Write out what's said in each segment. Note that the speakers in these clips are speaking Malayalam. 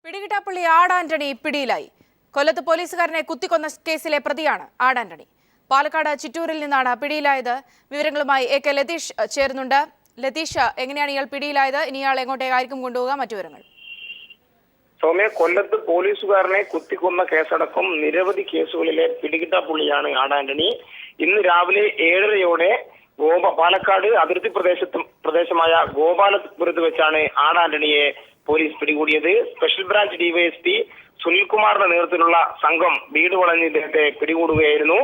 പിടികിട്ടാപ്പള്ളി ആഡ് ആന്റണി പിടിയിലായി. കൊല്ലത്ത് പോലീസുകാരനെ കുത്തിക്കൊന്ന കേസിലെ പ്രതിയാണ് ആഡ് ആന്റണി. പാലക്കാട് ചിറ്റൂരിൽ നിന്നാണ് പിടിയിലായത്. വിവരങ്ങളുമായി AK ലതീഷ് ചേരുന്നുണ്ട്. ലതീഷ്, എങ്ങനെയാണ് ഇയാൾ പിടിയിലായത്? ഇനി ഇയാൾ എങ്ങോട്ടേക്കായിരിക്കും കൊണ്ടുപോകുക? മറ്റു വിവരങ്ങൾ. സൗമ്യ, കൊല്ലത്ത് പോലീസുകാരനെ കുത്തിക്കൊന്ന കേസടക്കം നിരവധി കേസുകളിലെ പിടികിട്ടാപ്പുള്ളിയാണ് ആഡ് ആന്റണി. ഇന്ന് രാവിലെ 7:30-യോടെ പാലക്കാട് അതിർത്തി പ്രദേശമായ ഗോപാലപുരത്ത് വെച്ചാണ് ആഡ് ആന്റണിയെ പോലീസ് പിടികൂടിയത്. സ്പെഷ്യൽ ബ്രാഞ്ച് DYSP സുനിൽകുമാറിന്റെ നേതൃത്വത്തിലുള്ള സംഘം വീട് വളഞ്ഞ് ഇദ്ദേഹത്തെ പിടികൂടുകയായിരുന്നു.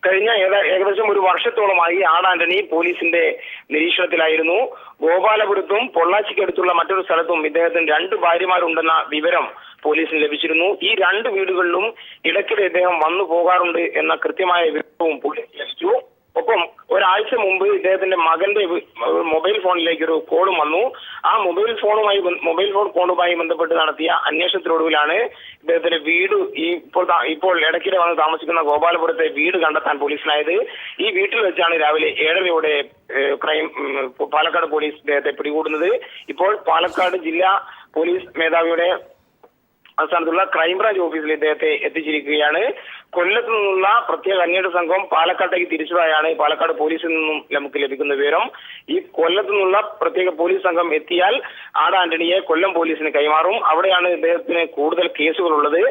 കഴിഞ്ഞ ഏകദേശം ഒരു വർഷത്തോളമായി ആഡ് ആന്റണി പോലീസിന്റെ നിരീക്ഷണത്തിലായിരുന്നു. ഗോപാലപുരത്തും പൊള്ളാച്ചിക്കടുത്തുള്ള മറ്റൊരു സ്ഥലത്തും ഇദ്ദേഹത്തിന് 2 ഭാര്യമാരുണ്ടെന്ന വിവരം പോലീസിന് ലഭിച്ചിരുന്നു. ഈ 2 വീടുകളിലും ഇടയ്ക്കിടെ ഇദ്ദേഹം വന്നു പോകാറുണ്ട് എന്ന കൃത്യമായ വിവരവും പോലീസ് ലഭിച്ചു. ഒപ്പം ഒരാഴ്ച മുമ്പ് ഇദ്ദേഹത്തിന്റെ മകന്റെ മൊബൈൽ ഫോണിലേക്ക് ഒരു കോളും വന്നു. ആ മൊബൈൽ ഫോൺ കോളുമായി ബന്ധപ്പെട്ട് നടത്തിയ അന്വേഷണത്തിനൊടുവിലാണ് ഇദ്ദേഹത്തിന്റെ വീട് ഇപ്പോൾ ഇടയ്ക്കിടെ വന്ന് താമസിക്കുന്ന ഗോപാലപുരത്തെ വീട് കണ്ടെത്താൻ പോലീസിനായത്. ഈ വീട്ടിൽ വെച്ചാണ് രാവിലെ 7:30-യോടെ പാലക്കാട് പോലീസ് ഇദ്ദേഹത്തെ പിടികൂടുന്നത്. ഇപ്പോൾ പാലക്കാട് ജില്ലാ പോലീസ് മേധാവിയുടെ സംസ്ഥാനത്തുള്ള ക്രൈംബ്രാഞ്ച് ഓഫീസിൽ ഇദ്ദേഹത്തെ എത്തിച്ചിരിക്കുകയാണ്. കൊല്ലത്ത് നിന്നുള്ള പ്രത്യേക അന്വേഷണ സംഘം പാലക്കാട്ടേക്ക് തിരിച്ചതായാണ് പാലക്കാട് പോലീസിൽ നിന്നും നമുക്ക് ലഭിക്കുന്ന വിവരം. ഈ കൊല്ലത്ത് നിന്നുള്ള പ്രത്യേക പോലീസ് സംഘം എത്തിയാൽ ആഡ് ആന്റണിയെ കൊല്ലം പോലീസിന് കൈമാറും. അവിടെയാണ് ഇദ്ദേഹത്തിന് കൂടുതൽ കേസുകളുള്ളത്.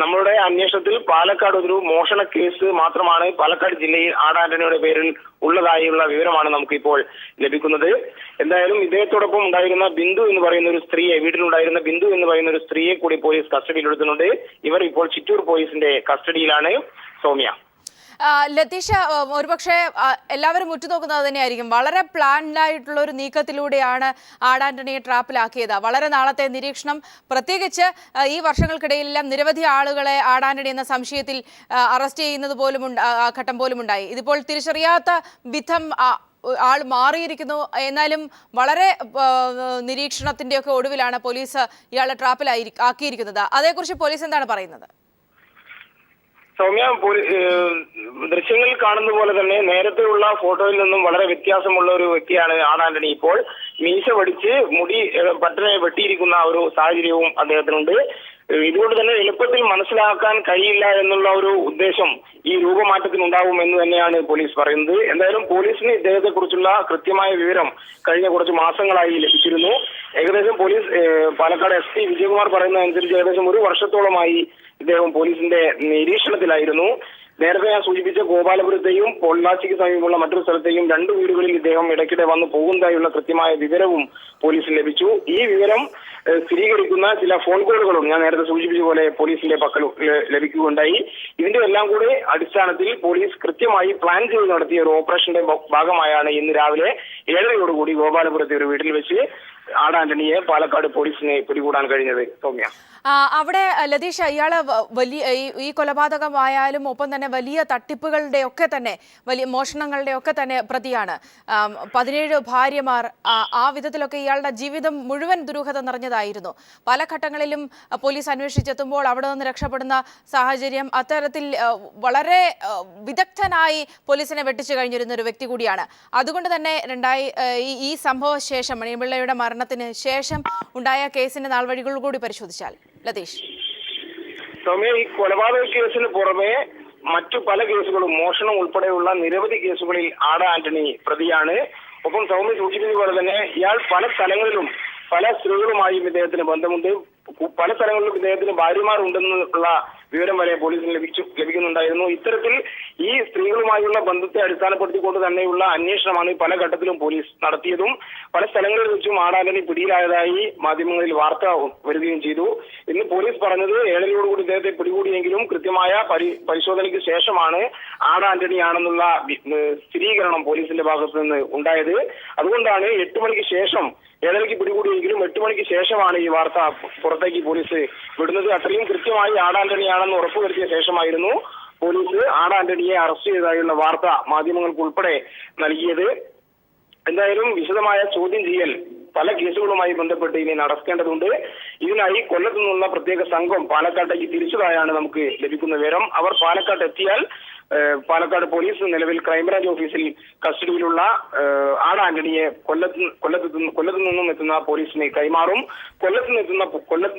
നമ്മളുടെ അന്വേഷണത്തിൽ പാലക്കാട് ഒരു മോഷണ കേസ് മാത്രമാണ് പാലക്കാട് ജില്ലയിൽ ആഡ് ആന്റണിയുടെ പേരിൽ ഉള്ളതായുള്ള വിവരമാണ് നമുക്കിപ്പോൾ ലഭിക്കുന്നത്. എന്തായാലും ഇദ്ദേഹത്തോടൊപ്പം ഉണ്ടായിരുന്ന ബിന്ദു എന്ന് പറയുന്ന ഒരു സ്ത്രീയെ, വീട്ടിലുണ്ടായിരുന്ന ബിന്ദു എന്ന് പറയുന്ന ഒരു സ്ത്രീയെ കൂടി പോലീസ് കസ്റ്റഡിയിലെടുക്കുന്നുണ്ട്. ഇവർ ഇപ്പോൾ ചിറ്റൂർ പോലീസിന്റെ കസ്റ്റഡിയിലാണ്. സൗമ്യ, ലതീഷ്, ഒരുപക്ഷെ എല്ലാവരും ഉറ്റുനോക്കുന്നത് തന്നെയായിരിക്കും. വളരെ പ്ലാൻഡ് ആയിട്ടുള്ള ഒരു നീക്കത്തിലൂടെയാണ് ആഡ് ആന്റണിയെ ട്രാപ്പിലാക്കിയത്. വളരെ നാളത്തെ നിരീക്ഷണം, പ്രത്യേകിച്ച് ഈ വർഷങ്ങൾക്കിടയിലെല്ലാം നിരവധി ആളുകളെ ആഡ് ആന്റണി എന്ന സംശയത്തിൽ അറസ്റ്റ് ചെയ്യുന്നത് ഘട്ടം പോലും ഉണ്ടായി. ഇതിപ്പോൾ തിരിച്ചറിയാത്ത വിധം ആൾ മാറിയിരിക്കുന്നു. എന്നാലും വളരെ നിരീക്ഷണത്തിന്റെയൊക്കെ ഒടുവിലാണ് പോലീസ് ഇയാളെ ആക്കിയിരിക്കുന്നത്. അതേക്കുറിച്ച് പോലീസ് എന്താണ് പറയുന്നത്? സൗമ്യ, ദൃശ്യങ്ങളിൽ കാണുന്ന പോലെ തന്നെ നേരത്തെയുള്ള ഫോട്ടോയിൽ നിന്നും വളരെ വ്യത്യാസമുള്ള ഒരു വ്യക്തിയാണ് ആഡ് ആന്റണി. ഇപ്പോൾ മീശ വടിച്ച് മുടി പട്ടനെ വെട്ടിയിരിക്കുന്ന ഒരു സാഹചര്യവും അദ്ദേഹത്തിനുണ്ട്. ഇതുകൊണ്ട് തന്നെ എളുപ്പത്തിൽ മനസ്സിലാക്കാൻ കഴിയില്ല എന്നുള്ള ഒരു ഉദ്ദേശം ഈ രൂപമാറ്റത്തിനുണ്ടാവും എന്ന് തന്നെയാണ് പോലീസ് പറയുന്നത്. എന്തായാലും പോലീസിന് ഇദ്ദേഹത്തെ കുറിച്ചുള്ള കൃത്യമായ വിവരം കഴിഞ്ഞ കുറച്ച് മാസങ്ങളായി ലഭിച്ചിരുന്നു. ഏകദേശം പോലീസ് പാലക്കാട് SP വിജയകുമാർ പറയുന്നതനുസരിച്ച് ഏകദേശം ഒരു വർഷത്തോളമായി ഇദ്ദേഹം പോലീസിന്റെ നിരീക്ഷണത്തിലായിരുന്നു. നേരത്തെ ഞാൻ സൂചിപ്പിച്ച ഗോപാലപുരത്തെയും പൊള്ളാച്ചിക്ക് സമീപമുള്ള മറ്റൊരു സ്ഥലത്തെയും 2 വീടുകളിൽ ഇദ്ദേഹം ഇടയ്ക്കിടെ വന്നു പോകുന്നതായുള്ള കൃത്യമായ വിവരവും പോലീസിന് ലഭിച്ചു. ഈ വിവരം സ്ഥിരീകരിക്കുന്ന ചില ഫോൺ കോളുകളും ഞാൻ നേരത്തെ സൂചിപ്പിച്ച പോലെ പോലീസിന്റെ പക്കൽ ലഭിക്കുകയുണ്ടായി. ഇതിന്റെ എല്ലാം കൂടെ അടിസ്ഥാനത്തിൽ പോലീസ് കൃത്യമായി പ്ലാൻ ചെയ്ത് നടത്തിയ ഒരു ഓപ്പറേഷന്റെ ഭാഗമായാണ് ഇന്ന് രാവിലെ 7:30-യോടുകൂടി ഗോപാലപുരത്തെ ഒരു വീട്ടിൽ വെച്ച് ആഡ് ആന്റണിയെ പാലക്കാട് പോലീസിനെ പിടികൂടാൻ കഴിഞ്ഞത്. സൗമ്യ, അവിടെ ലതീഷ്, ഇയാള് ഈ കൊലപാതകമായാലും ഒപ്പം തന്നെ വലിയ തട്ടിപ്പുകളുടെ ഒക്കെ തന്നെ വലിയ മോഷണങ്ങളുടെ ഒക്കെ തന്നെ പ്രതിയാണ്. 17 ഭാര്യമാർ, ആ വിധത്തിലൊക്കെ ഇയാളുടെ ജീവിതം മുഴുവൻ ദുരൂഹത നിറഞ്ഞതായിരുന്നു. പല ഘട്ടങ്ങളിലും പോലീസ് അന്വേഷിച്ചെത്തുമ്പോൾ അവിടെ നിന്ന് രക്ഷപ്പെടുന്ന സാഹചര്യം, അത്തരത്തിൽ വളരെ വിദഗ്ധനായി പോലീസിനെ വെട്ടിച്ചു കഴിഞ്ഞിരുന്ന ഒരു വ്യക്തി കൂടിയാണ്. അതുകൊണ്ട് തന്നെ ഈ സംഭവ ശേഷം, മണിപിള്ളയുടെ മരണത്തിന് ശേഷം ഉണ്ടായ കേസിന്റെ നാൾവഴികൾ കൂടി പരിശോധിച്ചാൽ ലതീഷ്. സൗമ്യ, ഈ കൊലപാതക കേസിന് പുറമെ മറ്റു പല കേസുകളും, മോഷണം ഉൾപ്പെടെയുള്ള നിരവധി കേസുകളിൽ ആഡ് ആന്റണി പ്രതിയാണ്. ഒപ്പം സൗമ്യ സൂചിപ്പിച്ച പോലെ തന്നെ ഇയാൾ പല സ്ഥലങ്ങളിലും പല സ്ത്രീകളുമായും ഇദ്ദേഹത്തിന് ബന്ധമുണ്ട്. പല സ്ഥലങ്ങളിലും ഇദ്ദേഹത്തിന് ഭാര്യമാരുണ്ടെന്നുള്ള വിവരം വരെ പോലീസിന് ലഭിക്കുന്നുണ്ടായിരുന്നു. ഇത്തരത്തിൽ ഈ സ്ത്രീകളുമായുള്ള ബന്ധത്തെ അടിസ്ഥാനപ്പെടുത്തിക്കൊണ്ട് തന്നെയുള്ള അന്വേഷണമാണ് പല ഘട്ടത്തിലും പോലീസ് നടത്തിയതും. പല സ്ഥലങ്ങളിൽ വെച്ചും ആഡ് ആന്റണി പിടിയിലായതായി മാധ്യമങ്ങളിൽ വാർത്ത വരികയും ചെയ്തു. ഇന്ന് പോലീസ് പറഞ്ഞത് 7:30-യോടുകൂടി ഇദ്ദേഹത്തെ പിടികൂടിയെങ്കിലും കൃത്യമായ പരിശോധനയ്ക്ക് ശേഷമാണ് ആഡ് ആന്റണി ആണെന്നുള്ള സ്ഥിരീകരണം പോലീസിന്റെ ഭാഗത്തു നിന്ന് ഉണ്ടായത്. അതുകൊണ്ടാണ് 8 മണിക്ക് ശേഷം, 7:30-ക്ക് പിടികൂടിയെങ്കിലും 8 മണിക്ക് ശേഷമാണ് ഈ വാർത്ത പുറത്തേക്ക് പോലീസ് വിടുന്നത്. അത്രയും കൃത്യമായി ആഡ് ആന്റണിയാണെന്ന് ഉറപ്പുവരുത്തിയ ശേഷമായിരുന്നു പോലീസ് ആഡ് ആന്റണിയെ അറസ്റ്റ് ചെയ്തതായുള്ള വാർത്ത മാധ്യമങ്ങൾക്ക് ഉൾപ്പെടെ നൽകിയത്. എന്തായാലും വിശദമായ ചോദ്യം ചെയ്യൽ പല കേസുകളുമായി ബന്ധപ്പെട്ട് ഇനി നടക്കേണ്ടതുണ്ട്. ഇതിനായി കൊല്ലത്തു നിന്നുള്ള പ്രത്യേക സംഘം പാലക്കാട്ടേക്ക് തിരിച്ചതായാണ് നമുക്ക് ലഭിക്കുന്ന വിവരം. അവർ പാലക്കാട്ട് എത്തിയാൽ പാലക്കാട് പോലീസ് നിലവിൽ ക്രൈംബ്രാഞ്ച് ഓഫീസിൽ കസ്റ്റഡിയിലുള്ള ആർ ആന്റണിയെ കൊല്ലത്ത് നിന്നും എത്തുന്ന പോലീസിനെ കൈമാറും. കൊല്ലത്ത്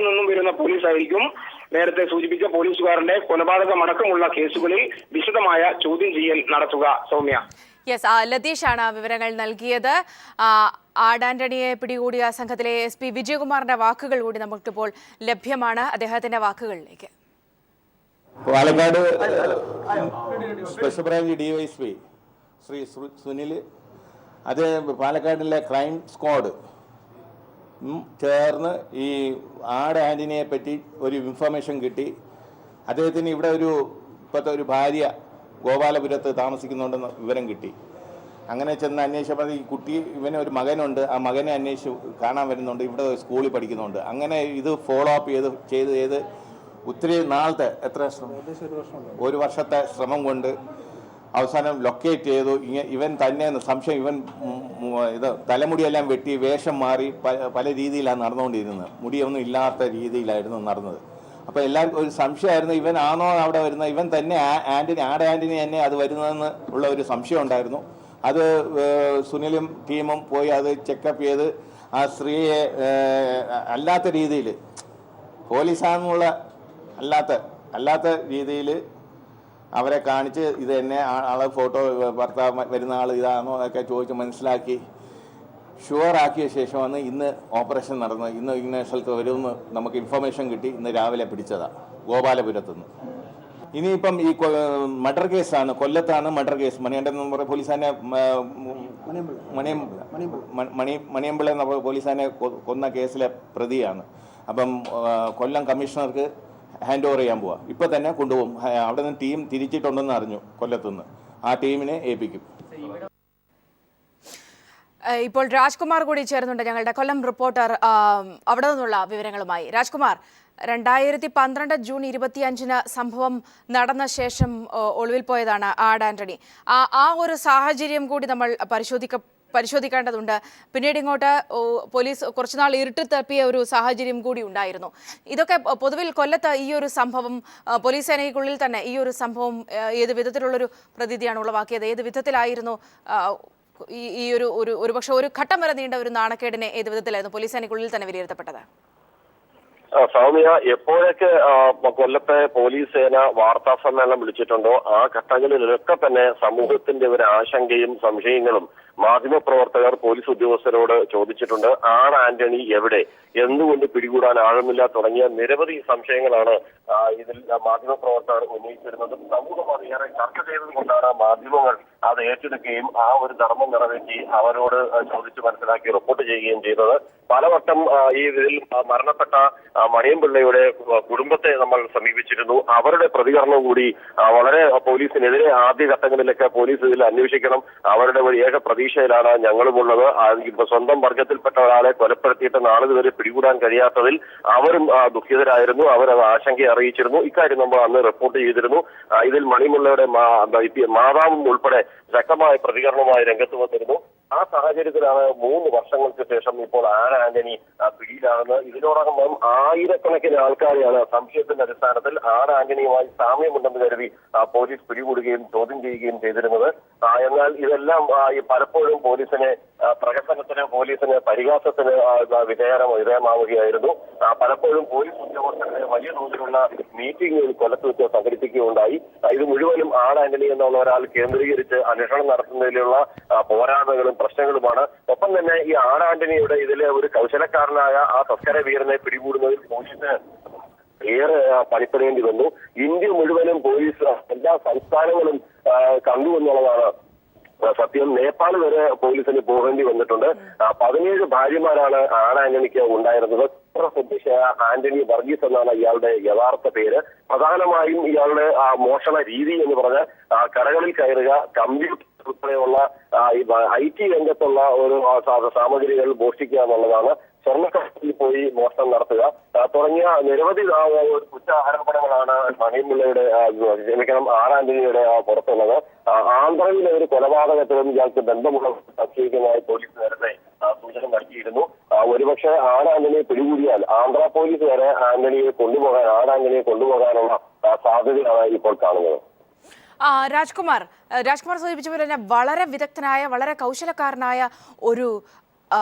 നിന്നും വരുന്ന പോലീസായിരിക്കും നേരത്തെ സൂചിപ്പിച്ച പോലീസുകാരന്റെ കൊലപാതകമടക്കമുള്ള കേസുകളിൽ വിശദമായ ചോദ്യം ചെയ്യൽ നടത്തുക. സൗമ്യ. യെസ്, ലതീഷാണ് വിവരങ്ങൾ നൽകിയത്. ആഡ് ആന്റണിയെ പിടികൂടിയ സംഘത്തിലെ SP വിജയകുമാറിന്റെ വാക്കുകൾ കൂടി നമുക്കിപ്പോൾ ലഭ്യമാണ്. അദ്ദേഹത്തിന്റെ വാക്കുകളിലേക്ക്. Palakkad special branch DYSP Shri Sunil, അത് പാലക്കാടിലെ ക്രൈം സ്ക്വാഡ് ചേർന്ന് ഈ ആഡ് ആന്റണിയെ പറ്റി ഒരു ഇൻഫർമേഷൻ കിട്ടി. അദ്ദേഹത്തിന് ഇവിടെ ഇപ്പോഴത്തെ ഒരു ഭാര്യ ഗോപാലപുരത്ത് താമസിക്കുന്നുണ്ടെന്ന് വിവരം കിട്ടി. അങ്ങനെ ചെന്ന് അന്വേഷിച്ചപ്പോൾ ഈ കുട്ടി, ഇവന് ഒരു മകനുണ്ട്, ആ മകനെ അന്വേഷിച്ച് കാണാൻ വരുന്നുണ്ട്, ഇവിടെ സ്കൂളിൽ പഠിക്കുന്നുണ്ട്. അങ്ങനെ ഇത് ഫോളോ അപ്പ് ചെയ്ത് ഒത്തിരി നാളത്തെ ഒരു വർഷത്തെ ശ്രമം കൊണ്ട് അവസാനം ലൊക്കേറ്റ് ചെയ്തു. ഇവൻ തന്നെ സംശയം, ഇവൻ തലമുടിയെല്ലാം വെട്ടി വേഷം മാറി പല രീതിയിലാണ് നടന്നുകൊണ്ടിരുന്നത്. മുടിയൊന്നും ഇല്ലാത്ത രീതിയിലായിരുന്നു നടന്നത്. അപ്പോൾ എല്ലാവർക്കും ഒരു സംശയമായിരുന്നു, ഇവൻ ആണോ അവിടെ വരുന്നത്, ഇവൻ തന്നെ ആഡ് ആന്റണി തന്നെ അത് വരുന്നതെന്ന് ഉള്ള ഒരു സംശയം ഉണ്ടായിരുന്നു. അത് സുനിലും ടീമും പോയി അത് ചെക്കപ്പ് ചെയ്ത് ആ സ്ത്രീയെ അല്ലാത്ത രീതിയിൽ, പോലീസാണെന്നുള്ള അല്ലാത്ത രീതിയിൽ അവരെ കാണിച്ച് ഇത് തന്നെ ആളെ ഫോട്ടോ, ഭർത്താവ് വരുന്ന ആൾ ഇതാണോ ഒക്കെ ചോദിച്ച് മനസ്സിലാക്കി ഷുവറാക്കിയ ശേഷമാണ് ഇന്ന് ഓപ്പറേഷൻ നടന്നത്. ഇന്ന സ്ഥലത്ത് വരുമെന്ന് നമുക്ക് ഇൻഫർമേഷൻ കിട്ടി. ഇന്ന് രാവിലെ പിടിച്ചതാണ് ഗോപാലപുരത്തുനിന്ന്. ഇനിയിപ്പം ഈ മർഡർ കേസാണ്, കൊല്ലത്താണ് മർഡർ കേസ്. മണികണ്ഠൻ എന്ന് പറയുന്ന പോലീസാനെ മണിയമ്പിള്ള എന്ന പോലീസാനെ കൊന്ന കേസിലെ പ്രതിയാണ്. അപ്പം കൊല്ലം കമ്മീഷണർക്ക് ഹാൻഡ് ഓവർ ചെയ്യാൻ പോവാം. ഇപ്പം തന്നെ കൊണ്ടുപോകും. അവിടെ നിന്ന് ടീം തിരിച്ചിട്ടുണ്ടെന്ന് അറിഞ്ഞു കൊല്ലത്തുനിന്ന്. ആ ടീമിനെ ഏൽപ്പിക്കും. ഇപ്പോൾ രാജ്കുമാർ കൂടി ചേർന്നുണ്ട്, ഞങ്ങളുടെ കൊല്ലം റിപ്പോർട്ടർ, അവിടെ നിന്നുള്ള വിവരങ്ങളുമായി. രാജ്കുമാർ, 2012 ജൂൺ 25 സംഭവം നടന്ന ശേഷം ഒളിവിൽ പോയതാണ് ആഡ് ആന്റണി. ആ ഒരു സാഹചര്യം കൂടി നമ്മൾ പരിശോധിക്കേണ്ടതുണ്ട്. പിന്നീട് ഇങ്ങോട്ട് പോലീസ് കുറച്ചുനാൾ ഇരുട്ടിൽ തപ്പിയ ഒരു സാഹചര്യം കൂടി ഉണ്ടായിരുന്നു. ഇതൊക്കെ പൊതുവിൽ കൊല്ലത്ത് ഈ ഒരു സംഭവം, പോലീസ് സേനയ്ക്കുള്ളിൽ തന്നെ ഈ ഒരു സംഭവം ഏത് വിധത്തിലുള്ളൊരു പ്രതീതിയാണ് ഉളവാക്കിയത്? ഏത് വിധത്തിലായിരുന്നു ഈ ഒരുപക്ഷെ ഒരു ഘട്ടം വരെ നീണ്ട ഒരു നാണക്കേടിനെ ഏത് വിധത്തിലായിരുന്നു പോലീസ് സേനയ്ക്കുള്ളിൽ തന്നെ വിലയിരുത്തപ്പെട്ടത്? സൗമ്യ, എപ്പോഴൊക്കെ കൊല്ലത്തെ പോലീസ് സേന വാർത്താ സമ്മേളനം വിളിച്ചിട്ടുണ്ടോ ആ ഘട്ടങ്ങളിലൊക്കെ തന്നെ സമൂഹത്തിന്റെ ഒരു ആശങ്കയും സംശയങ്ങളും മാധ്യമപ്രവർത്തകർ പോലീസ് ഉദ്യോഗസ്ഥരോട് ചോദിച്ചിട്ടുണ്ട്. ആഡ് ആന്റണി എവിടെ, എന്തുകൊണ്ട് പിടികൂടാൻ ആഴമില്ല തുടങ്ങിയ നിരവധി സംശയങ്ങളാണ് ഇതിൽ മാധ്യമപ്രവർത്തകർ ഉന്നയിച്ചിരുന്നതും സമൂഹം അതേറെ ചർച്ച ചെയ്തതുകൊണ്ടാണ് മാധ്യമങ്ങൾ അത് ഏറ്റെടുക്കുകയും ആ ഒരു ധർമ്മം നിറവേറ്റി അവരോട് ചോദിച്ച് മനസ്സിലാക്കി റിപ്പോർട്ട് ചെയ്യുകയും ചെയ്തത്. പലവട്ടം ഈ ഇതിൽ മരണപ്പെട്ട മണിയമ്പിള്ളയുടെ കുടുംബത്തെ നമ്മൾ സമീപിച്ചിരുന്നു. അവരുടെ പ്രതികരണം കൂടി വളരെ പോലീസിനെതിരെ ആദ്യഘട്ടങ്ങളിലൊക്കെ പോലീസ് ഇതിൽ അന്വേഷിക്കണം, അവരുടെ ഒരു ഏക പ്രതീക്ഷയിലാണ് ഞങ്ങളുമുള്ളത്. സ്വന്തം വർഗത്തിൽപ്പെട്ട ഒരാളെ കൊലപ്പെടുത്തിയിട്ട് നാളിതുവരെ പിടികൂടാൻ കഴിയാത്തതിൽ അവരും ദുഃഖിതരായിരുന്നു. അവരത് ആശങ്ക അറിയിച്ചിരുന്നു. ഇക്കാര്യം നമ്മൾ അന്ന് റിപ്പോർട്ട് ചെയ്തിരുന്നു. ഇതിൽ മണിമുള്ളയുടെ മാതാവും ഉൾപ്പെടെ ശക്തമായ പ്രതികരണവുമായി രംഗത്ത് വന്നിരുന്നു. ആ സാഹചര്യത്തിലാണ് 3 വർഷങ്ങൾക്ക് ശേഷം ഇപ്പോൾ ആഡ് ആന്റണി പിടിയിലാകുന്നത്. ഇതിനോടകം ആയിരക്കണക്കിന് ആൾക്കാരെയാണ് സംശയത്തിന്റെ അടിസ്ഥാനത്തിൽ ആഡ് ആന്റണിയുമായി സാമ്യമുണ്ടെന്ന് കരുതി പോലീസ് പിടികൂടുകയും ചോദ്യം ചെയ്യുകയും ചെയ്തിരുന്നത്. എന്നാൽ ഇതെല്ലാം പലപ്പോഴും പോലീസിനെ പോലീസിന് പരിഹാസത്തിന് വിധേയമാവുകയായിരുന്നു. പലപ്പോഴും പോലീസ് ഉദ്യോഗസ്ഥരുടെ വലിയ തോതിലുള്ള മീറ്റിംഗുകൾ കൊല്ലത്ത് വെച്ച് സംഘടിപ്പിക്കുകയുണ്ടായി. ഇത് മുഴുവനും ആഡ് ആന്റണി എന്നുള്ള ഒരാൾ കേന്ദ്രീകരിച്ച് അന്വേഷണം നടത്തുന്നതിലുള്ള പോരായ്മകളും പ്രശ്നങ്ങളുമാണ്. ഒപ്പം തന്നെ ഈ ആഡ് ആന്റണിയുടെ ഇതിലെ ഒരു കൗശലക്കാരനായ ആ തസ്കര വീരനെ പിടികൂടുന്നതിൽ പോലീസ് ഏറെ പണിപ്പെടേണ്ടി വന്നു. ഇന്ത്യ മുഴുവനും പോലീസ് എല്ലാ സംസ്ഥാനങ്ങളും കണ്ടു എന്നുള്ളതാണ് സത്യം. നേപ്പാൾ വരെ പോലീസിന് പോകേണ്ടി വന്നിട്ടുണ്ട്. 17 ഭാര്യമാരാണ് ആഡ് ആന്റണിക്ക് ഉണ്ടായിരുന്നത്. സ്വദേശിയായ ആന്റണി വർഗീസ് എന്നാണ് ഇയാളുടെ യഥാർത്ഥ പേര്. പ്രധാനമായും ഇയാളുടെ മോഷണ രീതി എന്ന് പറഞ്ഞാൽ കടകളിൽ കയറുക, കമ്പ്യൂട്ടർ ഉൾപ്പെടെയുള്ള IT രംഗത്തുള്ള ഒരു സാമഗ്രികൾ മോഷ്ടിക്കുക എന്നുള്ളതാണ്. സ്വർണ്ണക്കടത്തിൽ പോയി മോഷണം നടത്തുക തുടങ്ങിയ നിരവധി കുറ്റ ആരോപണങ്ങളാണ് മണിമുള്ളയുടെ ആഡ് ആന്റണിയുടെ പുറത്തുള്ളത്. ആന്ധ്രയിലെ ഒരു കൊലപാതകത്തിലും ഇയാൾക്ക് ബന്ധമുള്ള സംശയിക്കുന്നതായി പോലീസ് നേരത്തെ സൂചന നൽകിയിരുന്നു. ഒരുപക്ഷെ ആഡ് ആന്റണിയെ പിടികൂടിയാൽ ആന്ധ്ര പോലീസ് വരെ ആഡ് ആന്റണിയെ കൊണ്ടുപോകാനുള്ള സാധ്യതയാണ് ഇപ്പോൾ കാണുന്നത്. രാജ്കുമാർ സൂചിപ്പിച്ച പോലെ തന്നെ വളരെ വിദഗ്ധനായ വളരെ കൗശലക്കാരനായ ഒരു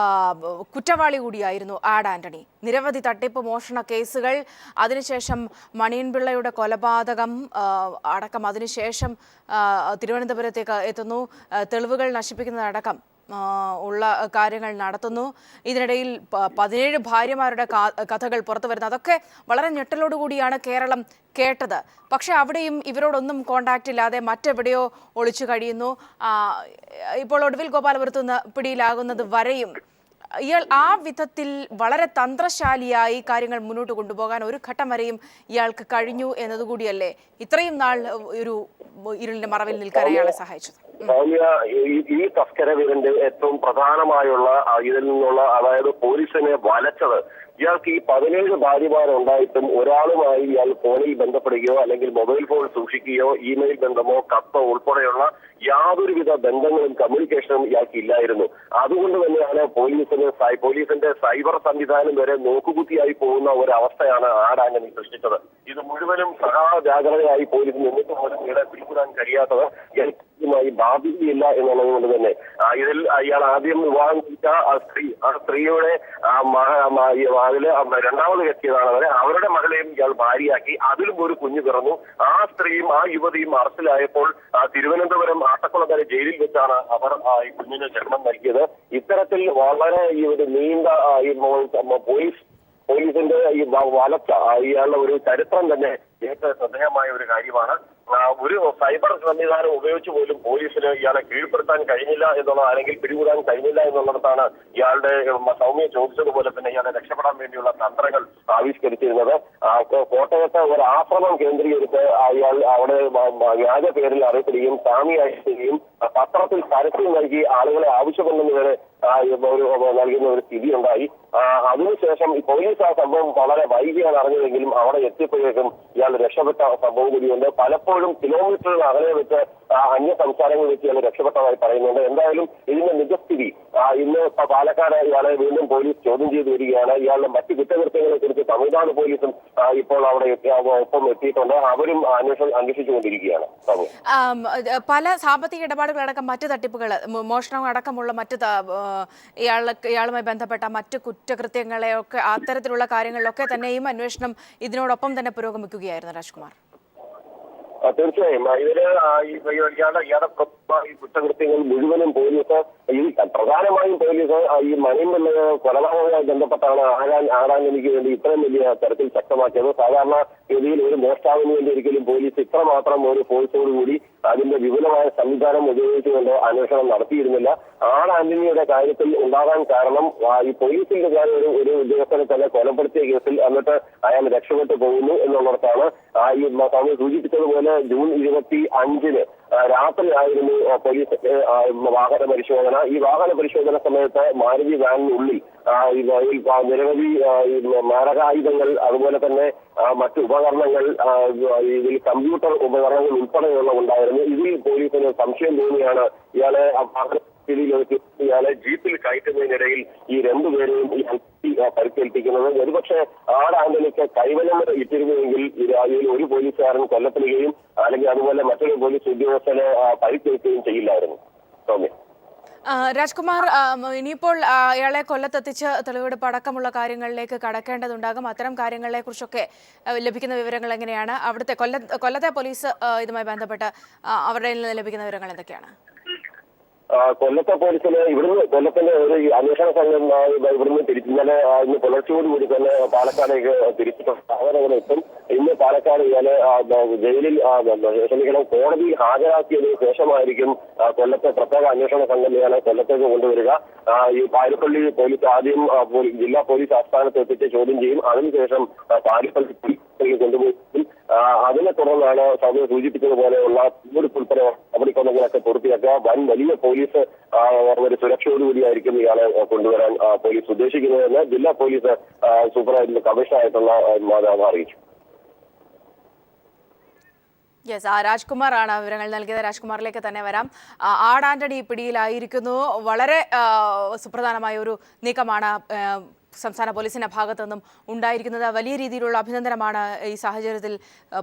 കുറ്റവാളി കൂടിയായിരുന്നു ആഡ് ആന്റണി. നിരവധി തട്ടിപ്പ് മോഷണ കേസുകൾ, അതിനുശേഷം മണിയൻപിള്ളയുടെ കൊലപാതകം അടക്കം, അതിനുശേഷം തിരുവനന്തപുരത്തേക്ക് എത്തുന്നു, തെളിവുകൾ നശിപ്പിക്കുന്നതടക്കം ഉള്ള കാര്യങ്ങൾ നടത്തുന്നു. ഇതിനിടയിൽ 17 ഭാര്യമാരുടെ കഥകൾ പുറത്തു വരുന്നത്, അതൊക്കെ വളരെ ഞെട്ടലോടുകൂടിയാണ് കേരളം കേട്ടത്. പക്ഷെ അവിടെയും ഇവരോടൊന്നും കോണ്ടാക്റ്റ് ഇല്ലാതെ മറ്റെവിടെയോ ഒളിച്ചു കഴിയുന്നു. ഇപ്പോൾ ഒടുവിൽ ഗോപാലപുരത്ത് നിന്ന് പിടിയിലാകുന്നത് വരെയും ഇയാൾ ആ വിധത്തിൽ വളരെ തന്ത്രശാലിയായി കാര്യങ്ങൾ മുന്നോട്ട് കൊണ്ടുപോകാൻ ഒരു ഘട്ടം വരെയും ഇയാൾക്ക് കഴിഞ്ഞു എന്നതുകൂടിയല്ലേ ഇത്രയും നാൾ ഒരു ഇരുളിന്റെ മറവിൽ നിൽക്കാൻ അയാളെ സഹായിച്ചത്. ഈ തസ്കരവിരന്റെ ഏറ്റവും പ്രധാനമായുള്ള ഇതിൽ നിന്നുള്ള, അതായത് പോലീസിനെ വലച്ചത്, ഇയാൾക്ക് ഈ 17 ഭാര്യമാരുണ്ടായിട്ടും ഒരാളുമായി ഇയാൾ ഫോണിൽ ബന്ധപ്പെടുകയോ അല്ലെങ്കിൽ മൊബൈൽ ഫോൺ സൂക്ഷിക്കുകയോ ഇമെയിൽ ബന്ധമോ കത്തോ ഉൾപ്പെടെയുള്ള യാതൊരുവിധ ബന്ധങ്ങളും കമ്മ്യൂണിക്കേഷനും ഇയാൾക്ക് ഇല്ലായിരുന്നു. അതുകൊണ്ട് തന്നെയാണ് പോലീസിന്റെ സൈബർ സംവിധാനം വരെ നോക്കുകുത്തിയായി പോകുന്ന ഒരവസ്ഥയാണ് ആഡ് ആന്റണി സൃഷ്ടിച്ചത്. ഇത് മുഴുവനും സഹാജാഗ്രതയായി പോലീസ് നിന്നിട്ട് പോലും ഇയാളെ പിടികൂടാൻ കഴിയാത്തത് മായി ബാധ്യതയില്ല എന്നുള്ളത് കൊണ്ട് തന്നെ ഇതിൽ ഇയാൾ ആദ്യം വിവാഹം കഴിച്ച ആ സ്ത്രീയുടെ അതില് രണ്ടാമത് എത്തിയതാണ് അവരുടെ മകളെയും ഇയാൾ ഭാര്യയാക്കി. അതിലും ഒരു കുഞ്ഞു പിറന്നു. ആ സ്ത്രീയും ആ യുവതിയും അറസ്റ്റിലായപ്പോൾ തിരുവനന്തപുരം ആട്ടക്കുളങ്ങര ജയിലിൽ വെച്ചാണ് അവർ ഈ കുഞ്ഞിന് ജന്മം നൽകിയത്. ഇത്തരത്തിൽ വളരെ ഈ ഒരു നീണ്ട പോലീസിന്റെ ഈ വലച്ച ഇയാളുടെ ഒരു ചരിത്രം തന്നെ ഏറ്റവും ശ്രദ്ധേയമായ ഒരു കാര്യമാണ്. ഒരു സൈബർ സംവിധാനം ഉപയോഗിച്ച് പോലും പോലീസിന് ഇയാളെ കീഴ്പ്പെടുത്താൻ കഴിഞ്ഞില്ല എന്നുള്ളത്, അല്ലെങ്കിൽ പിടികൂടാൻ കഴിഞ്ഞില്ല എന്നുള്ളിടത്താണ് ഇയാളുടെ സൗമ്യ ചോദിച്ചതുപോലെ തന്നെ ഇയാളെ രക്ഷപ്പെടാൻ വേണ്ടിയുള്ള തന്ത്രങ്ങൾ ആവിഷ്കരിച്ചിരുന്നത്. കോട്ടയത്തെ ഒരു ആശ്രമം കേന്ദ്രീകരിച്ച് ഇയാൾ അവിടെ വ്യാജ പേരിൽ അറിയപ്പെടുകയും സ്വാമിയായിരിക്കുകയും പത്രത്തിൽ പരസ്യം നൽകി ആളുകളെ ആവശ്യപ്പെടുന്നത് വരെ നൽകുന്ന ഒരു സ്ഥിതി ഉണ്ടായി. അതിനുശേഷം ഈ പോലീസ് ആ സംഭവം വളരെ വൈകിയാണ് അറിഞ്ഞതെങ്കിലും അവിടെ എത്തിയപ്പോഴേക്കും ഇയാൾ രക്ഷപ്പെട്ട സംഭവം കൂടിയുണ്ട്. പലപ്പോഴും കിലോമീറ്ററുകൾ അകലെ വെച്ച് അന്യ സംസ്ഥാനങ്ങളിൽ വെച്ച് ഇയാൾ രക്ഷപ്പെട്ടതായി പറയുന്നുണ്ട്. എന്തായാലും ഇതിന്റെ നിജസ്ഥിതി ഇന്ന് പാലക്കാട് ഇയാളെ വീണ്ടും പോലീസ് ചോദ്യം ചെയ്തു വരികയാണ്. ഇയാളുടെ മറ്റ് കുറ്റകൃത്യങ്ങളെ കുറിച്ച് തമിഴ്നാട് പോലീസും ഇപ്പോൾ അവിടെ ഒപ്പം എത്തിയിട്ടുണ്ട്. അവരും അന്വേഷിച്ചുകൊണ്ടിരിക്കുകയാണ്. പല സാമ്പത്തിക ഇടപാടുകളടക്കം മറ്റ് തട്ടിപ്പുകൾ, മോഷണം അടക്കമുള്ള മറ്റ് ഇയാളുമായി ബന്ധപ്പെട്ട മറ്റ് കുറ്റകൃത്യങ്ങളെയൊക്കെ, അത്തരത്തിലുള്ള കാര്യങ്ങളിലൊക്കെ തന്നെയും അന്വേഷണം ഇതിനോടൊപ്പം തന്നെ പുരോഗമിക്കുകയായിരുന്നു രാജ്കുമാർ. തീർച്ചയായും ഇതില് ഇയാളുടെ കുറ്റകൃത്യങ്ങൾ മുഴുവനും പോലീസ്, ഈ പ്രധാനമായും പോലീസ് ഈ മണിയൻപിള്ള കൊലപാതകവുമായി ബന്ധപ്പെട്ടാണ് ആടാനിക്ക് വേണ്ടി ഇത്രയും വലിയ തരത്തിൽ ശക്തമാക്കിയത്. സാധാരണ ഗതിയിൽ ഒരു മോഷ്ടാവിന് വേണ്ടി ഒരിക്കലും പോലീസ് ഇത്രമാത്രം ഒരു ഫോഴ്സോടുകൂടി അതിന്റെ വിപുലമായ സംവിധാനം ഉപയോഗിച്ചുകൊണ്ട് അന്വേഷണം നടത്തിയിരുന്നില്ല. ആഡ് ആന്റണിയുടെ കാര്യത്തിൽ ഉണ്ടാകാൻ കാരണം ഈ പോലീസിന്റെ ഒരു ഉദ്യോഗസ്ഥനെ തന്നെ കൊലപ്പെടുത്തിയ കേസിൽ എന്നിട്ട് അയാൾ രക്ഷപ്പെട്ടു പോകുന്നു എന്നുള്ളിടത്താണ്. ഈ സ്വാമി സൂചിപ്പിച്ചതുപോലെ ജൂൺ 25-ന് രാത്രിയായിരുന്നു പോലീസ് വാഹന പരിശോധന. ഈ വാഹന പരിശോധന സമയത്ത് മാരുതി വാനിനുള്ളിൽ നിരവധി മാരകായുധങ്ങൾ, അതുപോലെ തന്നെ മറ്റു ഉപകരണങ്ങൾ, ഇതിൽ കമ്പ്യൂട്ടർ ഉപകരണങ്ങൾ ഉൾപ്പെടെയുള്ള ഉണ്ടായിരുന്നു. ഇതിൽ പോലീസിന് സംശയം തോന്നിയാണ് ഇയാളെ ഇയാളെ ജീപ്പിൽ കയറ്റുന്നതിനിടയിൽ ഈ രണ്ടുപേരെയും പരിക്കേൽപ്പിക്കുന്നത്. ഒരുപക്ഷെ ആഡ് ആന്റണിക്ക് കൈവലം ഇട്ടിരുന്നുവെങ്കിൽ ഇതിൽ ഒരു പോലീസുകാരൻ കൊല്ലപ്പെടുകയും അല്ലെങ്കിൽ അതുപോലെ മറ്റൊരു പോലീസ് ഉദ്യോഗസ്ഥനെ പരിക്കേൽക്കുകയും ചെയ്യില്ലായിരുന്നു. സൗമ്യ. രാജ്കുമാർ, ഇനിയിപ്പോൾ അയാളെ കൊല്ലത്തെത്തിച്ച് തെളിവെടുപ്പ് അടക്കമുള്ള കാര്യങ്ങളിലേക്ക് കടക്കേണ്ടതുണ്ടാകും. അത്തരം കാര്യങ്ങളെ കുറിച്ചൊക്കെ ലഭിക്കുന്ന വിവരങ്ങൾ എങ്ങനെയാണ്? അവിടുത്തെ കൊല്ലത്തെ പോലീസ് ഇതുമായി ബന്ധപ്പെട്ട് അവരുടെ നിന്ന് ലഭിക്കുന്ന വിവരങ്ങൾ എന്തൊക്കെയാണ്? കൊല്ലത്തെ പോലീസിന് കൊല്ലത്തിന്റെ ഒരു അന്വേഷണ സംഘം ഇവിടുന്ന് ഇന്നലെ ഇന്ന് പുലർച്ചയോടുകൂടി തന്നെ പാലക്കാടേക്ക് തിരിച്ചിട്ടുണ്ട്. അവരങ്ങനെ എത്തും. ഇന്ന് പാലക്കാട് ഇയാളെ ജയിലിൽ കോടതിയിൽ ഹാജരാക്കിയതിനു ശേഷമായിരിക്കും കൊല്ലത്തെ പ്രത്യേക അന്വേഷണ സംഘം ഇയാളെ കൊല്ലത്തേക്ക് കൊണ്ടുവരിക. ഈ പാരിപ്പള്ളി പോലീസ് ആദ്യം ജില്ലാ പോലീസ് ആസ്ഥാനത്ത് എത്തിച്ച് ചോദ്യം ചെയ്യും. അതിനുശേഷം പാരിപ്പള്ളി കൊണ്ടുപോയി അതിനെ തുടർന്നാണ് സൗമ്യ സൂചിപ്പിച്ചതുപോലെയുള്ള ഉൾപ്പെടെ നടപടിക്രമങ്ങളൊക്കെ പൂർത്തിയാക്കുക. വലിയ പോലീസ് ഒരു സുരക്ഷയോടുകൂടിയായിരിക്കും ഇയാളെ കൊണ്ടുവരാൻ പോലീസ് ഉദ്ദേശിക്കുന്നതെന്ന് ജില്ലാ പോലീസ് സൂപ്പർ കമ്മീഷണറായിട്ടുള്ള മാതാവ് അറിയിച്ചു. യെസ്, രാജ്കുമാറാണ് വിവരങ്ങൾ നൽകിയത്. രാജ്കുമാറിലേക്ക് തന്നെ വരാം. ആഡ് ആന്റണി പിടിയിലായിരിക്കുന്നു. വളരെ സുപ്രധാനമായ ഒരു നീക്കമാണ് സംസ്ഥാന പോലീസിന്റെ ഭാഗത്തു നിന്നും ഉണ്ടായിരിക്കുന്നത്. വലിയ രീതിയിലുള്ള അഭിനന്ദനമാണ് ഈ സാഹചര്യത്തിൽ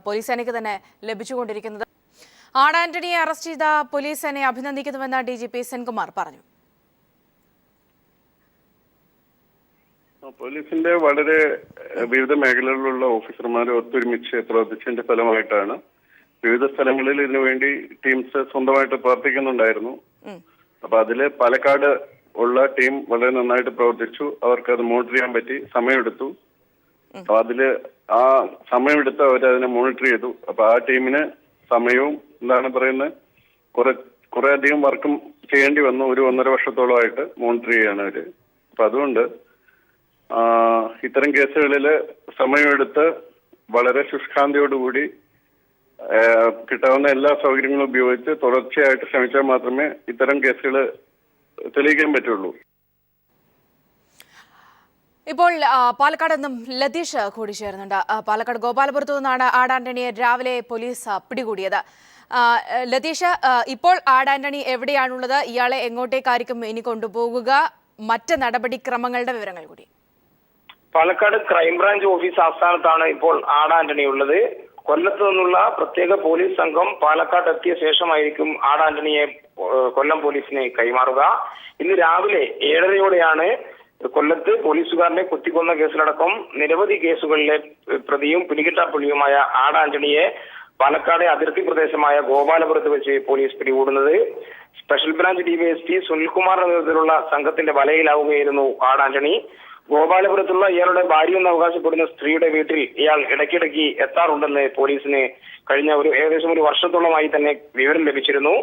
പോലീസ് സേനയ്ക്ക് തന്നെ ലഭിച്ചുകൊണ്ടിരിക്കുന്നത്. ആർ ആന്റണിയെ അറസ്റ്റ് ചെയ്ത പോലീസ് സേനയെ അഭിനന്ദിക്കുന്നുവെന്ന് DGP സെൻകുമാർ പറഞ്ഞു. പോലീസിന്റെ വളരെ വിവിധ മേഖലകളിലുള്ള ഓഫീസർമാർ ഒത്തൊരുമിച്ച് പ്രവർത്തിച്ചതിന്റെ ഫലമായിട്ടാണ് വിവിധ സ്ഥലങ്ങളിൽ ഇതിനുവേണ്ടി ടീംസ് സ്വന്തമായിട്ട് പ്രവർത്തിക്കുന്നുണ്ടായിരുന്നു. അപ്പൊ അതില് പാലക്കാട് ഉള്ള ടീം വളരെ നന്നായിട്ട് പ്രവർത്തിച്ചു. അവർക്ക് അത് മോണിറ്റർ ചെയ്യാൻ പറ്റി, സമയമെടുത്തു. അപ്പൊ അതില് ആ സമയമെടുത്ത് അവരതിനെ മോണിറ്റർ ചെയ്തു. അപ്പൊ ആ ടീമിന് സമയവും എന്താണ് പറയുന്നത് കുറെ അധികം വർക്കും ചെയ്യേണ്ടി വന്നു. 1.5 വർഷത്തോളമായിട്ട് മോണിറ്റർ ചെയ്യാണ് അവര്. അപ്പൊ അതുകൊണ്ട് ഇത്തരം കേസുകളില് സമയമെടുത്ത് വളരെ ശുഷ്കാന്തിയോടുകൂടി കിട്ടാവുന്ന എല്ലാ സൗകര്യങ്ങളും ഉപയോഗിച്ച് തുടർച്ചയായിട്ട് ശ്രമിച്ചാൽ മാത്രമേ ഇത്തരം കേസുകൾ തെളിയിക്കാൻ പറ്റുള്ളൂ. ഇപ്പോൾ പാലക്കാട് നിന്നും ലതീഷ് കൂടി ചേർന്നുണ്ട്. പാലക്കാട് ഗോപാലപുരത്തു നിന്നാണ് ആർ ആന്റണിയെ രാവിലെ പോലീസ് പിടികൂടിയത്. ലതീഷ്, ഇപ്പോൾ ആർ ആന്റണി എവിടെയാണുള്ളത്? ഇയാളെ എങ്ങോട്ടേക്കായിരിക്കും ഇനി കൊണ്ടുപോകുക? മറ്റ് നടപടിക്രമങ്ങളുടെ വിവരങ്ങൾ കൂടി. പാലക്കാട് ക്രൈംബ്രാഞ്ച് ഓഫീസ് ആസ്ഥാനത്താണ് ഇപ്പോൾ ആർ ആന്റണി ഉള്ളത്. കൊല്ലത്ത് നിന്നുള്ള പ്രത്യേക പോലീസ് സംഘം പാലക്കാട് എത്തിയ ശേഷമായിരിക്കും ആർ ആന്റണിയെ കൊല്ലം പോലീസിന് കൈമാറുക. ഇന്ന് രാവിലെ 7:30യോടെയാണ് കൊല്ലത്ത് പോലീസുകാരനെ കുത്തിക്കൊന്ന കേസിലടക്കം നിരവധി കേസുകളിലെ പ്രതിയും പിടികിട്ടാപ്പുള്ളിയുമായ ആർ ആന്റണിയെ പാലക്കാട് അതിർത്തി പ്രദേശമായ ഗോപാലപുരത്ത് വെച്ച് പോലീസ് പിടികൂടുന്നത്. സ്പെഷ്യൽ ബ്രാഞ്ച് DYSP സുനിൽകുമാറിന്റെ നേതൃത്വത്തിലുള്ള സംഘത്തിന്റെ വലയിലാവുകയായിരുന്നു ആർ ആന്റണി. ഗോപാലപുരത്തുള്ള ഇയാളുടെ ഭാര്യയെന്ന് അവകാശപ്പെടുന്ന സ്ത്രീയുടെ വീട്ടിൽ ഇയാൾ ഇടയ്ക്കിടയ്ക്ക് എത്താറുണ്ടെന്ന് പോലീസിന് കഴിഞ്ഞ ഏകദേശം 1 വർഷത്തോളമായി തന്നെ വിവരം ലഭിച്ചിരുന്നു.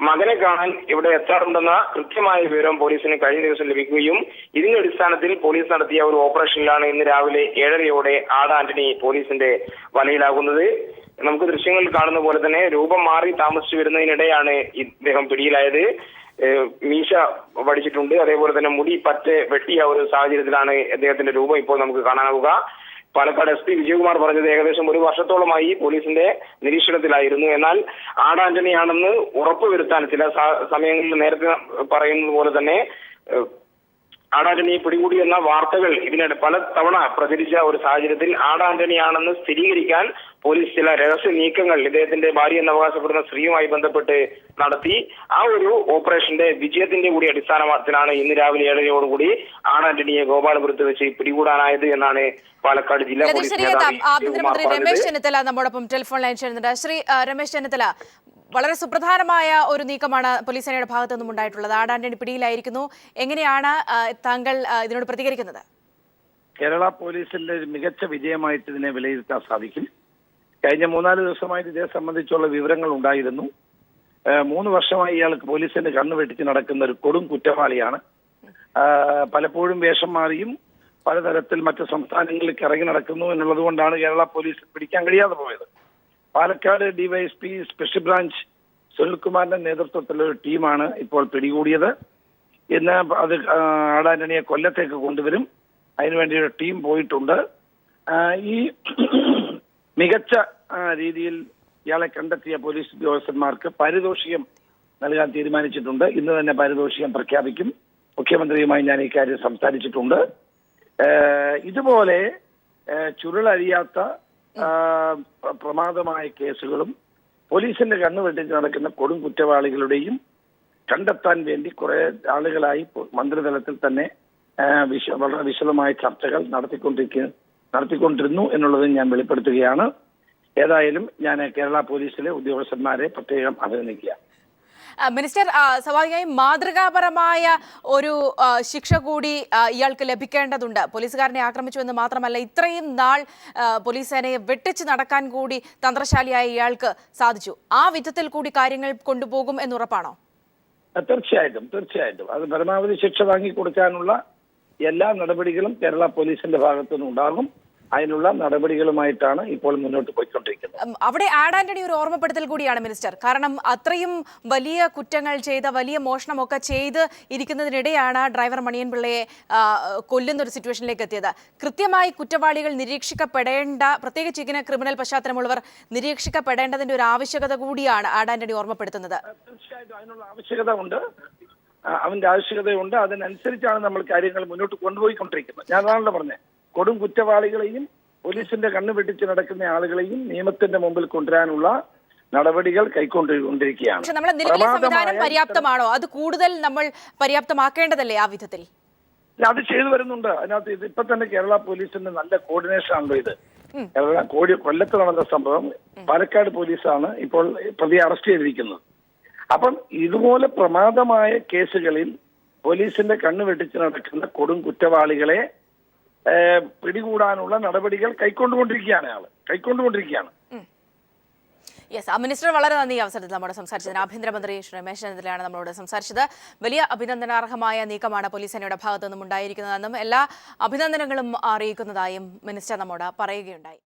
മകനെ കാണാൻ ഇവിടെ എത്താറുണ്ടെന്ന കൃത്യമായ വിവരം പോലീസിന് കഴിഞ്ഞ ദിവസം ലഭിക്കുകയും ഇതിന്റെ അടിസ്ഥാനത്തിൽ പോലീസ് നടത്തിയ ഒരു ഓപ്പറേഷനിലാണ് ഇന്ന് രാവിലെ 7:30യോടെ ആർ ആന്റണി പോലീസിന്റെ വലയിലാകുന്നത്. നമുക്ക് ദൃശ്യങ്ങളിൽ കാണുന്ന പോലെ തന്നെ രൂപം മാറി താമസിച്ചു വരുന്നതിനിടെയാണ് ഇദ്ദേഹം പിടിയിലായത്. മീശ വടിച്ചിട്ടുണ്ട്, അതേപോലെ തന്നെ മുടി പറ്റെ വെട്ടിയ ഒരു സാഹചര്യത്തിലാണ് അദ്ദേഹത്തിന്റെ രൂപം ഇപ്പോൾ നമുക്ക് കാണാനാവുക. പാലക്കാട് SP വിജയകുമാർ പറഞ്ഞത് ഏകദേശം 1 വർഷത്തോളമായി പോലീസിന്റെ നിരീക്ഷണത്തിലായിരുന്നു. എന്നാൽ ആർ ആന്റണിയാണെന്ന് ഉറപ്പുവരുത്താൻ ചില സമയങ്ങളിൽ നേരത്തെ പറയുന്നത് പോലെ തന്നെ ആർ ആന്റണിയെ പിടികൂടി എന്ന വാർത്തകൾ ഇതിനിടെ പല തവണ പ്രചരിച്ച ഒരു സാഹചര്യത്തിൽ ആർ ആന്റണിയാണെന്ന് സ്ഥിരീകരിക്കാൻ പോലീസ് ചില രഹസ്യ നീക്കങ്ങൾ ഇദ്ദേഹത്തിന്റെ ഭാര്യ എന്ന് അവകാശപ്പെടുന്ന സ്ത്രീയുമായി ബന്ധപ്പെട്ട് നടത്തി. ആ ഒരു ഓപ്പറേഷന്റെ വിജയത്തിന്റെ കൂടി അടിസ്ഥാനത്തിലാണ് ഇന്ന് രാവിലെ 7:30യോടുകൂടി ആർ ആന്റണിയെ ഗോപാലപുരത്ത് വെച്ച് പിടികൂടാനായത് എന്നാണ് പാലക്കാട് ജില്ലാ പോലീസ് മേധാവി ആഭ്യന്തരമന്ത്രി രമേശ് ചെന്നിത്തല നമ്മോടൊപ്പം ടെലിഫോൺ ലൈൻ ചെയ്യുന്നുണ്ട്. ശ്രീ രമേശ് ചെന്നിത്തല, വളരെ സുപ്രധാനമായ ഒരു നീക്കമാണ് പോലീസ് സേനയുടെ ഭാഗത്തു നിന്നും ഉണ്ടായിട്ടുള്ളത്. ആർ ആന്റണി പിടിയിലായിരിക്കുന്നു. എങ്ങനെയാണ് താങ്കൾ ഇതിനോട് പ്രതികരിക്കുന്നത്? കേരള പോലീസിന്റെ ഒരു മികച്ച വിജയമായിട്ട് ഇതിനെ വിലയിരുത്താൻ സാധിക്കും. കഴിഞ്ഞ 3-4 ദിവസമായിട്ട് ഇതേ സംബന്ധിച്ചുള്ള വിവരങ്ങൾ ഉണ്ടായിരുന്നു. 3 വർഷമായി ഇയാൾക്ക് പോലീസിന്റെ കണ്ണു വെട്ടിച്ച് നടക്കുന്ന ഒരു കൊടും കുറ്റവാളിയാണ്. പലപ്പോഴും വേഷം മാറിയും പലതരത്തിൽ മറ്റ് സംസ്ഥാനങ്ങളിലേക്ക് ഇറങ്ങി നടക്കുന്നു എന്നുള്ളത് കൊണ്ടാണ് കേരള പോലീസ് പിടിക്കാൻ കഴിയാതെ പോയത്. പാലക്കാട് DYSP സ്പെഷ്യൽ ബ്രാഞ്ച് സുനിൽകുമാറിന്റെ നേതൃത്വത്തിലുള്ള ഒരു ടീമാണ് ഇപ്പോൾ പിടികൂടിയത്. ഇന്ന് അത് ആർ ആന്റണിയെ കൊല്ലത്തേക്ക് കൊണ്ടുവരും. അതിനുവേണ്ടി ഒരു ടീം പോയിട്ടുണ്ട്. ഈ മികച്ച രീതിയിൽ ഇയാളെ കണ്ടെത്തിയ പോലീസ് ഉദ്യോഗസ്ഥന്മാർക്ക് പാരിതോഷികം നൽകാൻ തീരുമാനിച്ചിട്ടുണ്ട്. ഇന്ന് തന്നെ പാരിതോഷികം പ്രഖ്യാപിക്കും. മുഖ്യമന്ത്രിയുമായി ഞാൻ ഇക്കാര്യം സംസാരിച്ചിട്ടുണ്ട്. ഇതുപോലെ ചുരുളഴിയാത്ത പ്രമാദമായ കേസുകളും പോലീസിന്റെ കണ്ണുവെട്ടിച്ച് നടക്കുന്ന കൊടും കുറ്റവാളികളുടെയും കണ്ടെത്താൻ വേണ്ടി കുറെ ആളുകളായി മന്ത്രിതലത്തിൽ തന്നെ വളരെ വിശദമായ ചർച്ചകൾ നടത്തിക്കൊണ്ടിരുന്നു എന്നുള്ളത് ഞാൻ വെളിപ്പെടുത്തുകയാണ്. ഏതായാലും ഞാൻ കേരള പോലീസിലെ ഉദ്യോഗസ്ഥന്മാരെ പ്രത്യേകം അഭിനന്ദിക്കുക. മിനിസ്റ്റർ, സ്വാഭാവികമായും മാതൃകാപരമായ ഒരു ശിക്ഷ കൂടി ഇയാൾക്ക് ലഭിക്കേണ്ടതുണ്ട്. പോലീസുകാരനെ ആക്രമിച്ചു എന്ന് മാത്രമല്ല, ഇത്രയും നാൾ പോലീസ് സേനയെ വെട്ടിച്ച് നടക്കാൻ കൂടി തന്ത്രശാലിയായ ഇയാൾക്ക് സാധിച്ചു. ആ വിധത്തിൽ കൂടി കാര്യങ്ങൾ കൊണ്ടുപോകും എന്നുറപ്പാണോ? തീർച്ചയായിട്ടും. അത് പരമാവധി ശിക്ഷ വാങ്ങിക്കൊടുക്കാനുള്ള എല്ലാ നടപടികളും കേരള പോലീസിന്റെ ഭാഗത്തുനിന്ന് ഉണ്ടാകും. അതിനുള്ള നടപടികളുമായിട്ടാണ് ഇപ്പോൾ മുന്നോട്ട് പോയിക്കൊണ്ടിരിക്കുന്നത്. അവിടെ ആർ ആന്റണി ഒരു ഓർമ്മപ്പെടുത്തൽ കൂടിയാണ് മിനിസ്റ്റർ. കാരണം അത്രയും വലിയ കുറ്റങ്ങൾ ചെയ്ത, വലിയ മോഷണമൊക്കെ ചെയ്ത് ഇരിക്കുന്നതിനിടെയാണ് ഡ്രൈവർ മണിയൻ പിള്ളയെ കൊല്ലുന്ന ഒരു സിറ്റുവേഷനിലേക്ക് എത്തിയത്. കൃത്യമായി കുറ്റവാളികൾ നിരീക്ഷിക്കപ്പെടേണ്ട, പ്രത്യേകിച്ച് ഇങ്ങനെ ക്രിമിനൽ പശ്ചാത്തലമുള്ളവർ നിരീക്ഷിക്കപ്പെടേണ്ടതിന്റെ ഒരു ആവശ്യകത കൂടിയാണ് ആർ ആന്റണി ഓർമ്മപ്പെടുത്തുന്നത്. തീർച്ചയായിട്ടും അതിനുള്ള ആവശ്യകതയുണ്ട്. അതിനനുസരിച്ചാണ് നമ്മൾ കാര്യങ്ങൾ മുന്നോട്ട് കൊണ്ടുപോയിക്കൊണ്ടിരിക്കുന്നത്. ഞാനാണല്ലോ പറഞ്ഞത്, കൊടും കുറ്റവാളികളെയും പോലീസിന്റെ കണ്ണു വെട്ടിച്ച് നടക്കുന്ന ആളുകളെയും നിയമത്തിന്റെ മുമ്പിൽ കൊണ്ടുവരാനുള്ള നടപടികൾ കൈക്കൊണ്ടുകൊണ്ടിരിക്കുകയാണ്. പക്ഷെ നമ്മുടെ നിലവിലെ സംവിധാനം പ്രമാദമായ പര്യാപ്തമാണോ? അത് കൂടുതൽ നമ്മൾ പര്യാപ്തമാക്കേണ്ടതല്ലേ ആ വിധത്തിൽ? അത് ചെയ്തു വരുന്നുണ്ട്. അതിനകത്ത് ഇപ്പൊ തന്നെ കേരള പോലീസിന്റെ നല്ല കോർഡിനേഷൻ ആണല്ലോ ഇത്. കൊല്ലത്ത് നടന്ന സംഭവം പാലക്കാട് പോലീസാണ് ഇപ്പോൾ പ്രതിയെ അറസ്റ്റ് ചെയ്തിരിക്കുന്നത്. അപ്പം ഇതുപോലെ പ്രമാദമായ കേസുകളിൽ പോലീസിന്റെ കണ്ണു വെട്ടിച്ച് നടക്കുന്ന കൊടും കുറ്റവാളികളെ പിടികൂടാനുള്ള നടപടികൾ കൈക്കൊണ്ടുകൊണ്ടിരിക്കുകയാണ്. യെസ്, മിനിസ്റ്റർ വളരെ നന്ദി. അവസരത്തിൽ നമ്മോട് സംസാരിച്ചതിന് ആഭ്യന്തരമന്ത്രി ശ്രീ രമേശ് ചെന്നിത്തലയാണ് നമ്മളോട് സംസാരിച്ചത്. വലിയ അഭിനന്ദനാർഹമായ നീക്കമാണ് പോലീസ് സേനയുടെ ഭാഗത്തു നിന്നും ഉണ്ടായിരിക്കുന്നതെന്നും എല്ലാ അഭിനന്ദനങ്ങളും അറിയിക്കുന്നതായും മിനിസ്റ്റർ നമ്മോട് പറയുകയുണ്ടായി.